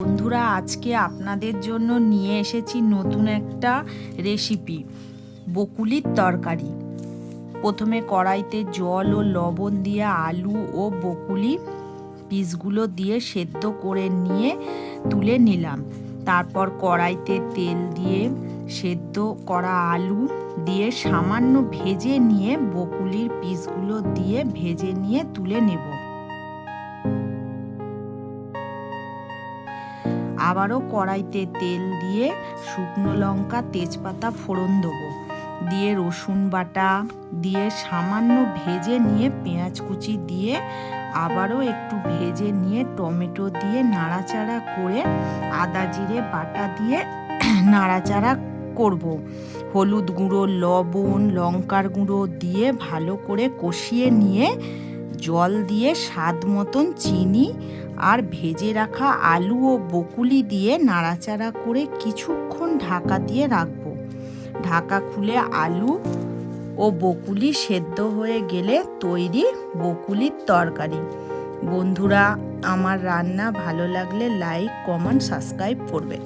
বন্ধুরা, আজকে আপনাদের জন্য নিয়ে এসেছি নতুন একটা রেসিপি, বকুলির তরকারি। প্রথমে কড়াইতে জল ও লবণ দিয়ে আলু ও বকুলি পিসগুলো দিয়ে সেদ্ধ করে নিয়ে তুলে নিলাম। তারপর কড়াইতে তেল দিয়ে সেদ্ধ করা আলু দিয়ে সামান্য ভেজে নিয়ে বকুলির পিসগুলো দিয়ে ভেজে নিয়ে তুলে নেব। আবারও কড়াইতে তেল দিয়ে শুকনো লঙ্কা, তেজপাতা ফোড়ন দেবো, দিয়ে রসুন বাটা দিয়ে সামান্য ভেজে নিয়ে পেঁয়াজ কুচি দিয়ে আবারও একটু ভেজে নিয়ে টমেটো দিয়ে নাড়াচাড়া করে আদা জিরে বাটা দিয়ে নাড়াচাড়া করব। হলুদ গুঁড়ো, লবণ, লঙ্কার গুঁড়ো দিয়ে ভালো করে কষিয়ে নিয়ে জল দিয়ে স্বাদ মতন চিনি আর ভেজে রাখা আলু ও বকুলি দিয়ে নাড়াচাড়া করে কিছুক্ষণ ঢাকা দিয়ে রাখবো। ঢাকা খুলে আলু ও বকুলি সেদ্ধ হয়ে গেলে তৈরি বকুলির তরকারি। বন্ধুরা, আমার রান্না ভালো লাগলে লাইক, কমেন্ট, সাবস্ক্রাইব করবে।